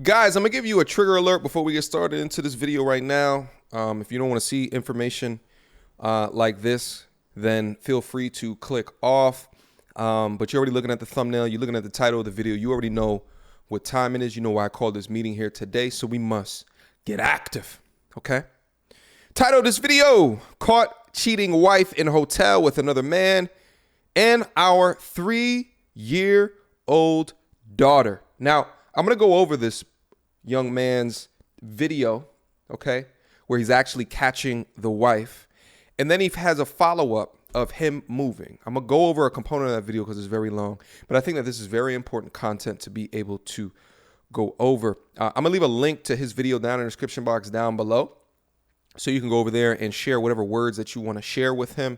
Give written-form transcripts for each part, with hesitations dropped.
Guys, I'm going to give you a trigger alert before we get started into this video right now. If you don't want to see information like this, then feel free to click off. But you're already looking at the thumbnail. You're looking at the title of the video. You already know what time it is. You know why I called this meeting here today. So we must get active. Okay. Title of this video: Caught Cheating Wife in Hotel with Another Man and Our 3-year-old Daughter. Now, I'm going to go over this young man's video, okay, where he's actually catching the wife. And then he has a follow-up of him moving. I'm going to go over a component of that video because it's very long. But I think that this is very important content to be able to go over. I'm going to leave a link to his video down in the description box down below. So you can go over there and share whatever words that you want to share with him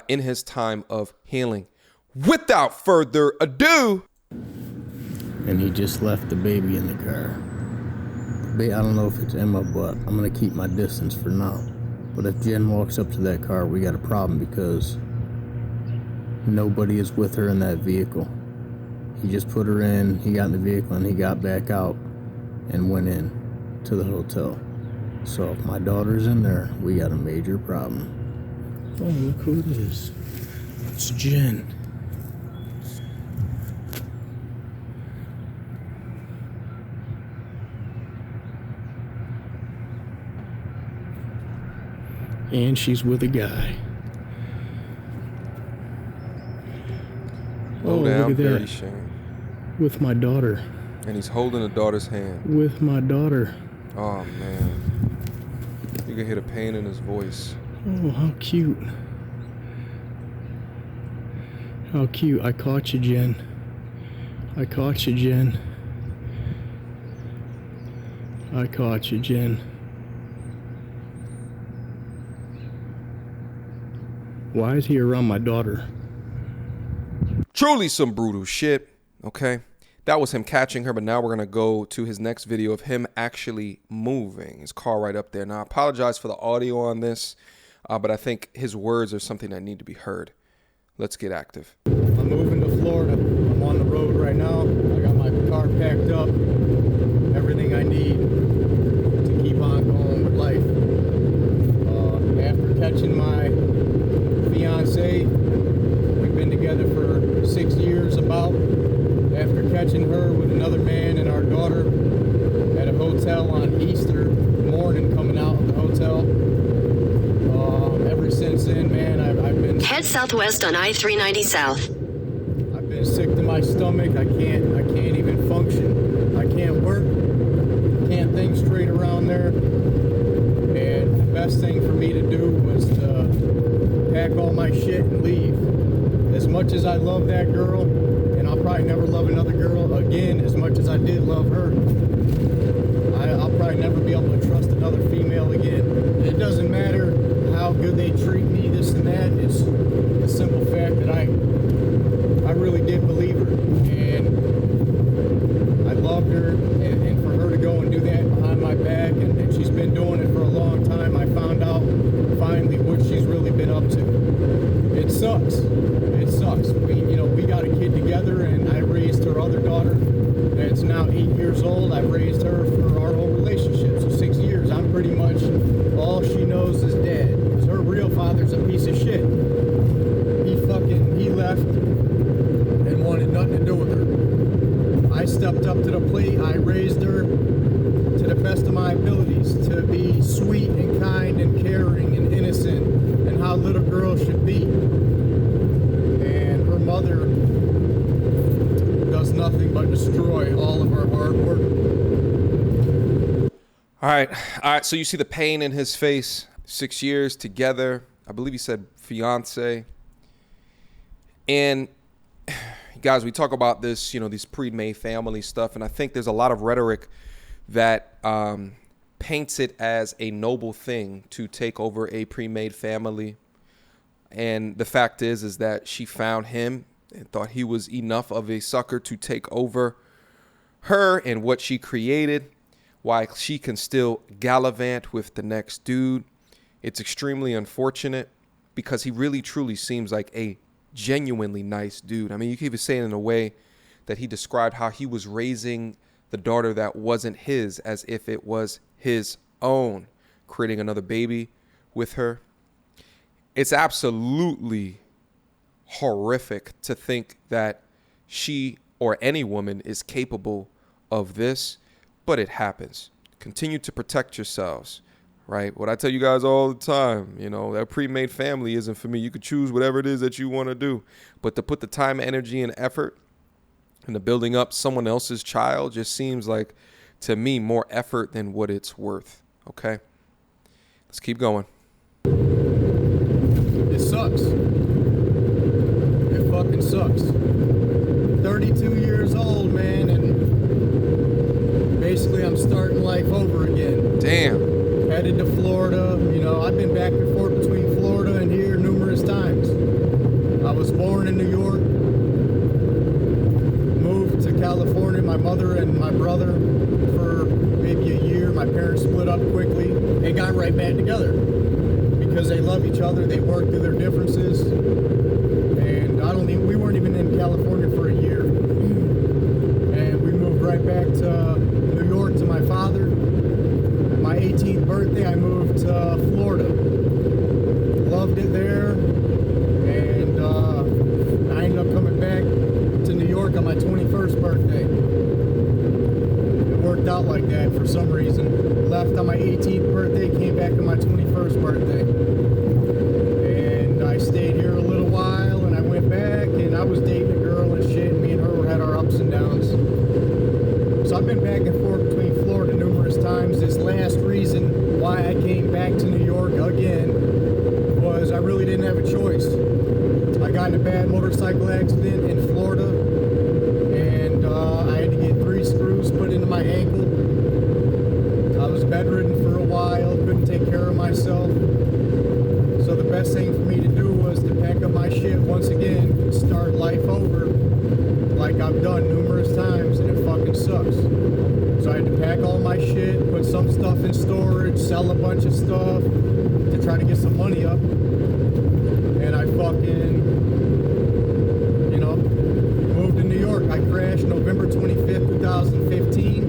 in his time of healing. Without further ado. And he just left the baby in the car. I don't know if it's Emma, but I'm going to keep my distance for now. But if Jen walks up to that car, we got a problem because nobody is with her in that vehicle. He just put her in, he got in the vehicle, and he got back out and went in to the hotel. So if my daughter's in there, we got a major problem. Oh, look who it is. It's Jen. And she's with a guy. Low Oh, down, look at dirty that. Shane. With my daughter. And he's holding the daughter's hand. With my daughter. Oh, man. You can hear the pain in his voice. Oh, how cute. How cute. I caught you, Jen. I caught you, Jen. I caught you, Jen. Why is he around my daughter? Truly some brutal shit, okay? That was him catching her, but now we're going to go to his next video of him actually moving. His car right up there. Now, I apologize for the audio on this, but I think his words are something that need to be heard. Let's get active. I'm moving to Florida. I'm on the road right now. I got my car packed up. Everything I need to keep on going with life. After catching my fiancé, we've been together for 6 years about. After catching her with another man and our daughter at a hotel on Easter morning, coming out of the hotel. Ever since then, man, I've been... Head southwest on I-390 South. I've been sick to my stomach. I can't even function. I can't work. Can't think straight around there. And the best thing for me to do was to pack all my shit and leave. As much as I love that girl, and I'll probably never love another girl again as much as I did love her, I'll probably never be able to trust another female again. It doesn't matter how good they treat me, this and that. It's the simple fact that I really did believe her, and I loved her, and for her to go and do that behind my back, and she's been doing it for a long time, I found out finally what she's really been up to. It sucks. It sucks. We got a kid together, and I raised her other daughter that's now 8 years old. I've raised her for our whole relationship, so 6 years. I'm pretty much all she knows is dad, because her real father's a piece of shit. He left and wanted nothing to do with her. I stepped up to the plate. I raised her to the best of my abilities to be sweet and kind and caring and innocent and how little girls should be. And her mother does nothing but destroy all of our hard work. All right. So you see the pain in his face. 6 years together. I believe he said fiance. And guys, we talk about this, these pre-made family stuff. And I think there's a lot of rhetoric that paints it as a noble thing to take over a pre-made family. And the fact is that she found him and thought he was enough of a sucker to take over her and what she created, while she can still gallivant with the next dude. It's extremely unfortunate because he really truly seems like a genuinely nice dude. I mean, you can even say it in a way that he described how he was raising the daughter that wasn't his as if it was his own, creating another baby with her. It's absolutely horrific to think that she or any woman is capable of this, but it happens. Continue to protect yourselves, right? What I tell you guys all the time, that pre-made family isn't for me. You could choose whatever it is that you want to do, but to put the time, energy, and effort into building up someone else's child just seems like, to me, more effort than what it's worth, okay? Let's keep going. It sucks. It fucking sucks. 32 years old, man, and basically I'm starting life over again. Damn. Headed to Florida. I've been back and forth between Florida and here numerous times. I was born in New York, moved to California, my mother and my brother, for maybe a year. My parents split up quickly. They got right back together because they love each other. They work through their differences. And we weren't even in California for a year. And we moved right back to New York to my father. My 18th birthday, I moved to Florida. Loved it there. And I ended up coming back to New York on my 21st birthday. It worked out like that for some reason. Left on my 18th birthday, came back on my 21st birthday. And I stayed here a little while, and I went back, and I was dating a girl and shit, and me and her had our ups and downs. So I've been back and forth between Florida numerous times. This last reason why I came back to New York again was I really didn't have a choice. I got in a bad motorcycle accident in Florida, and I had to get 3 screws put into my ankle. I was bedridden for a while, couldn't take care of myself. So the best thing for me to do was to pack up my shit once again and start life over like I've done numerous times, and it fucking sucks. So I had to pack all my shit, put some stuff in storage, sell a bunch of stuff to try to get some money up. And I fucking, moved to New York. I crashed November 25th, 2015.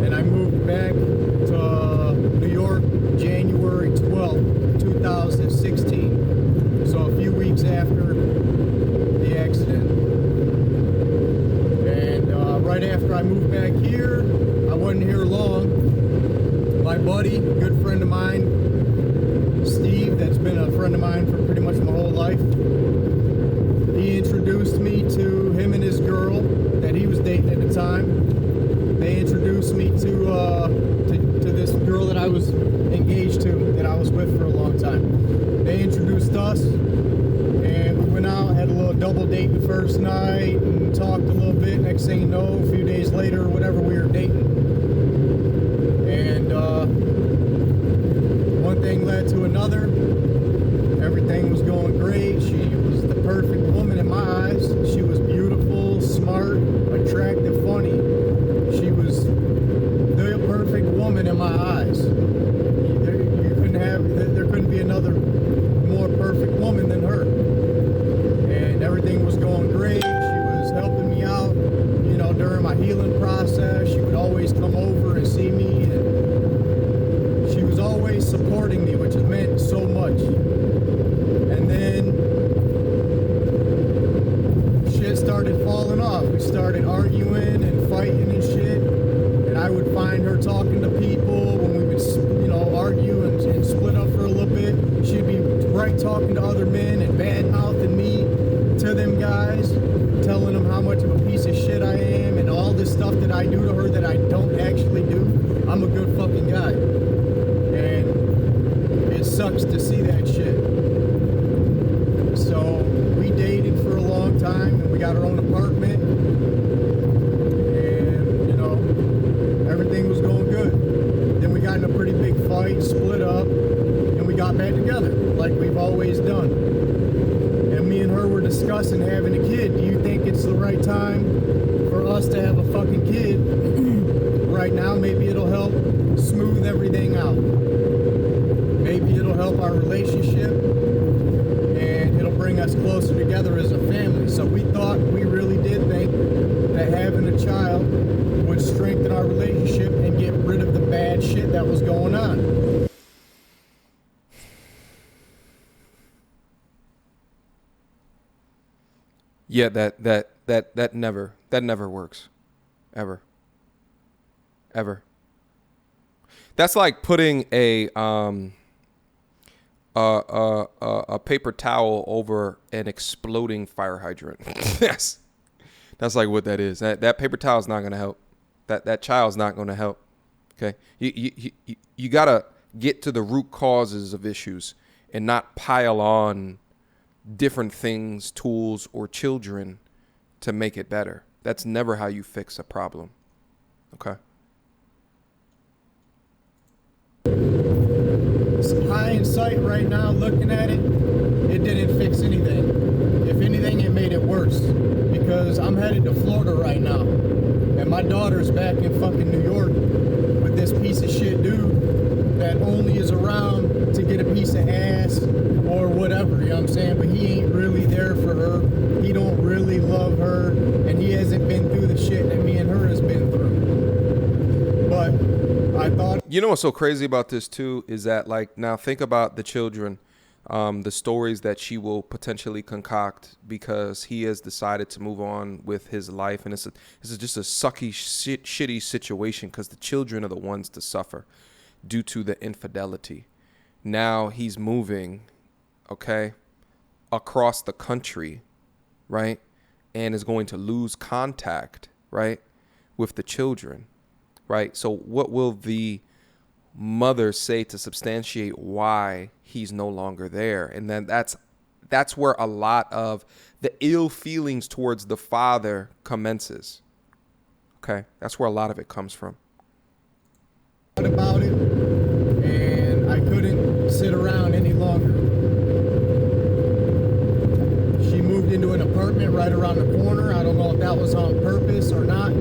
And I moved back to New York January 12th, 2016. So a few weeks after the accident. And right after I moved back here, I wasn't here long. My buddy, good friend of mine, Steve, that's been a friend of mine for pretty much my whole life, he introduced me to him and his girl that he was dating at the time. They introduced me to this girl that I was engaged to, that I was with for a long time. They introduced us, and we went out, had a little double date the first night, and talked a little bit. Next thing you know, a few days later or whatever, we were dating. And one thing led to another. Everything was going great. She was the perfect woman in my eyes. She was beautiful, smart, attractive, funny. She was the perfect woman in my eyes. There couldn't be another more perfect woman than her. And everything was going great. She was helping me out, during my healing process. She would always come over and see me, and she was always supporting me, which has meant so much. And then shit started falling off. We started arguing and fighting and shit. And I would find her talking to people when we would, argue and split up for a little bit. She'd be right talking to other men and bad-mouthing me to them guys, telling them how much of a piece of shit I am and all this stuff that I do to her that I don't actually do. I'm a good fucking guy. And it sucks to see that shit. So we dated for a long time, and we got our own apartment, and everything was going good. Then we got in a pretty big fight, split up, and we got back together like we've always done. And me and her were discussing having a kid. Do you think it's the right time for us to have a fucking kid right now? Maybe it'll help smooth everything out. Maybe it'll help our relationship, and it'll bring us closer together as a family. So we really did think that having a child would Yeah, that never works. Ever. That's like putting a paper towel over an exploding fire hydrant. Yes. That's like what that is. That paper towel is not going to help. That child's not going to help. Okay. You got to get to the root causes of issues and not pile on different things, tools, or children to make it better. That's never how you fix a problem. Okay. Hindsight right now, looking at it, it didn't fix anything. If anything, it made it worse, because I'm headed to Florida right now, and my daughter's back in fucking New York with this piece of shit dude that only is around to get a piece of ass or whatever, you know what I'm saying? But he ain't really there for her. He don't really love her, and he hasn't been through the shit that me and her has been through. But I thought... You know what's so crazy about this too is that, like, now think about the children, the stories that she will potentially concoct because he has decided to move on with his life, and this is just a sucky, shitty situation because the children are the ones to suffer due to the infidelity. Now he's moving, okay, across the country, right, and is going to lose contact, right, with the children, right? So what will the mother say to substantiate why he's no longer there? And then that's where a lot of the ill feelings towards the father commences. Okay, that's where a lot of it comes from. About it, and I couldn't sit around any longer. She moved into an apartment right around the corner. I don't know if that was on purpose or not,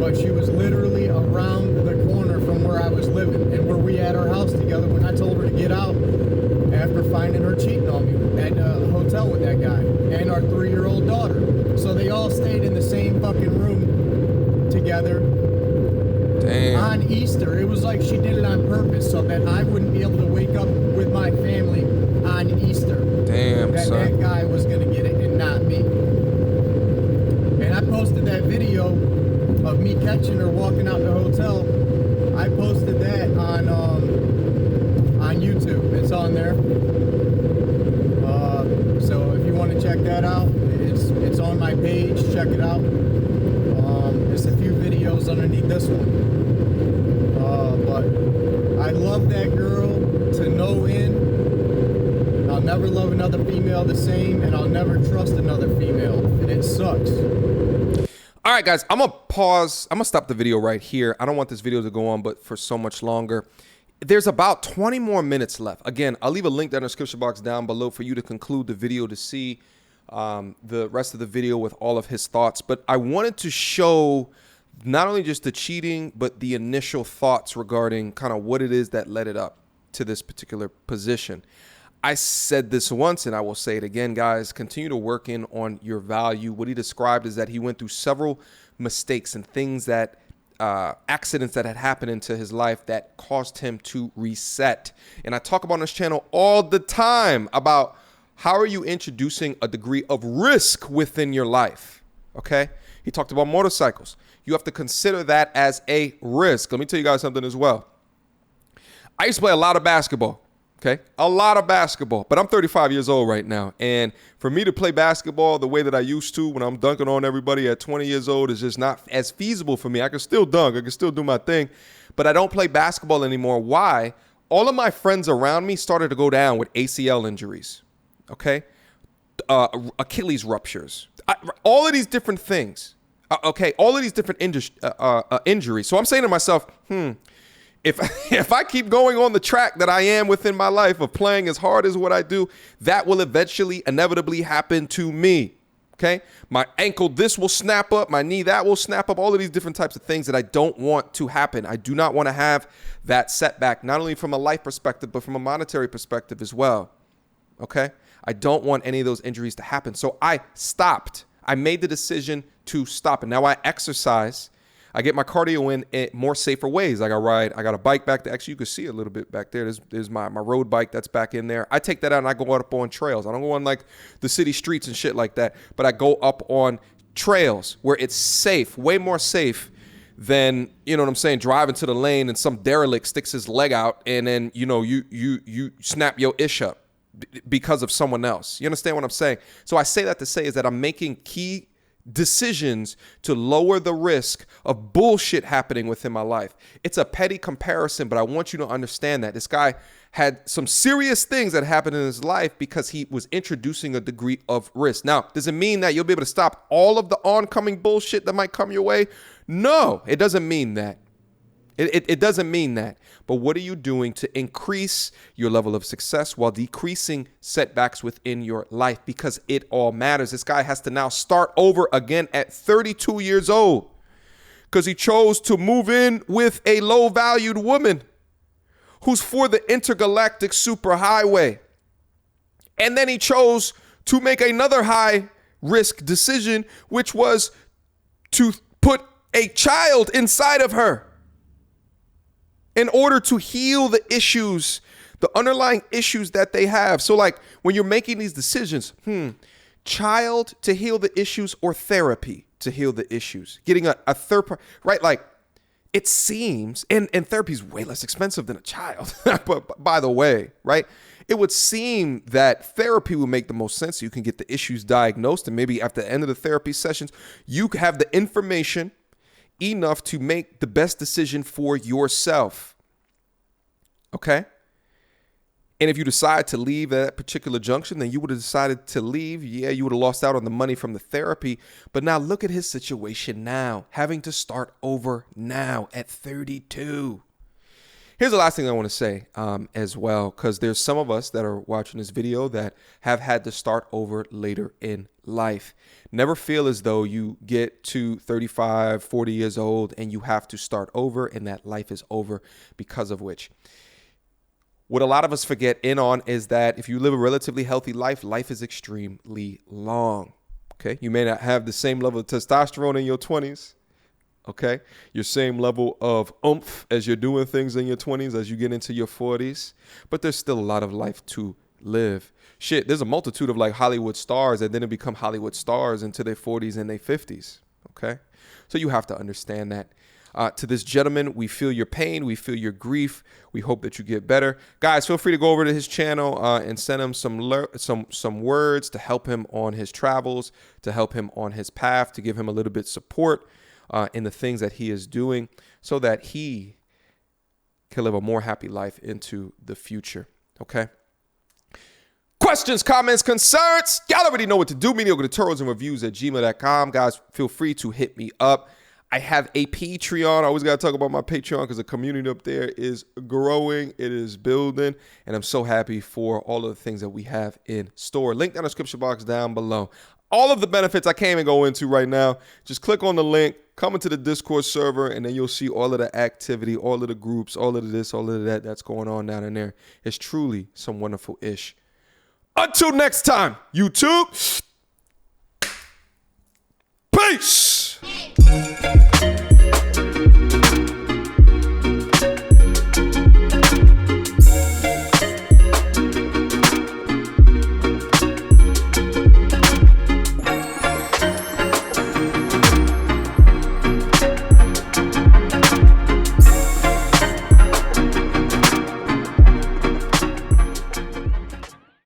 but she was literally around the corner from where I was living and where we had our house together when I told her to get out after finding her cheating on me at a hotel with that guy and our 3-year-old daughter. So they all stayed in the same fucking room together. Damn. On Easter. It was like she did it on purpose so that I wouldn't be able to wake up with my family on Easter. Damn, that son. That guy was going to get it and not me. And I posted that video of me catching her walking out the hotel. I posted that on YouTube. It's on there. So if you want to check that out, it's on my page. Check it out. There's a few videos underneath this one. But I love that girl to no end. I'll never love another female the same, and I'll never trust another female. And it sucks. All right, guys, I'm going to pause. I'm going to stop the video right here. I don't want this video to go on but for so much longer. There's about 20 more minutes left. Again, I'll leave a link down in the description box down below for you to conclude the video to see the rest of the video with all of his thoughts. But I wanted to show not only just the cheating, but the initial thoughts regarding kind of what it is that led it up to this particular position. I said this once and I will say it again, guys. Continue to work in on your value. What he described is that he went through several mistakes and things that accidents that had happened into his life that caused him to reset. And I talk about on this channel all the time about how are you introducing a degree of risk within your life. Okay. He talked about motorcycles. You have to consider that as a risk. Let me tell you guys something as well. I used to play a lot of basketball. Okay, a lot of basketball, but I'm 35 years old right now. And for me to play basketball the way that I used to when I'm dunking on everybody at 20 years old is just not as feasible for me. I can still dunk. I can still do my thing, but I don't play basketball anymore. Why? All of my friends around me started to go down with ACL injuries. Okay, Achilles ruptures, all of these different things. Okay, all of these different injuries. So I'm saying to myself, If I keep going on the track that I am within my life of playing as hard as what I do, that will eventually inevitably happen to me. Okay. My ankle, this will snap up. My knee, that will snap up. All of these different types of things that I don't want to happen. I do not want to have that setback, not only from a life perspective, but from a monetary perspective as well. Okay. I don't want any of those injuries to happen. So I stopped. I made the decision to stop. And now I exercise. I get my cardio in more safer ways. Like I got a bike back there. Actually, you can see a little bit back there. There's my road bike that's back in there. I take that out and I go up on trails. I don't go on like the city streets and shit like that, but I go up on trails where it's safe, way more safe than, you know what I'm saying, driving to the lane and some derelict sticks his leg out and then, you know, you snap your ish up because of someone else. You understand what I'm saying? So I say that to say is that I'm making key decisions to lower the risk of bullshit happening within my life. It's a petty comparison, but I want you to understand that this guy had some serious things that happened in his life because he was introducing a degree of risk. Now, does it mean that you'll be able to stop all of the oncoming bullshit that might come your way? No, it doesn't mean that. It doesn't mean that. But what are you doing to increase your level of success while decreasing setbacks within your life? Because it all matters. This guy has to now start over again at 32 years old because he chose to move in with a low-valued woman who's for the intergalactic superhighway. And then he chose to make another high-risk decision, which was to put a child inside of her in order to heal the issues, the underlying issues that they have. So like when you're making these decisions, child to heal the issues or therapy to heal the issues, getting a third part, right? Like it seems, and therapy is way less expensive than a child, but by the way, right? It would seem that therapy would make the most sense. You can get the issues diagnosed and maybe at the end of the therapy sessions, you have the information enough to make the best decision for yourself. Okay? And if you decide to leave at that particular junction, then you would have decided to leave. Yeah, you would have lost out on the money from the therapy. But now look at his situation now, having to start over now at 32. Here's the last thing I want to say as well, because there's some of us that are watching this video that have had to start over later in life. Never feel as though you get to 35, 40 years old and you have to start over and that life is over because of which. What a lot of us forget in on is that if you live a relatively healthy life, life is extremely long. Okay. You may not have the same level of testosterone in your 20s. Okay. Your same level of oomph as you're doing things in your 20s as you get into your 40s. But there's still a lot of life to live. Shit, there's a multitude of like Hollywood stars that didn't become Hollywood stars into their 40s and their 50s. Okay. So you have to understand that. To this gentleman, we feel your pain. We feel your grief. We hope that you get better. Guys, feel free to go over to his channel and send him some words to help him on his travels, to help him on his path, to give him a little bit of support in the things that he is doing so that he can live a more happy life into the future. Okay. Questions, comments, concerns. Y'all already know what to do. Mediocre tutorials and reviews at gmail.com. Guys, feel free to hit me up. I have a Patreon. I always got to talk about my Patreon because the community up there is growing. It is building. And I'm so happy for all of the things that we have in store. Link down in the description box down below. All of the benefits I can't even go into right now. Just click on the link, come into the Discord server, and then you'll see all of the activity, all of the groups, all of this, all of that that's going on down in there. It's truly some wonderful ish. Until next time, YouTube. Peace.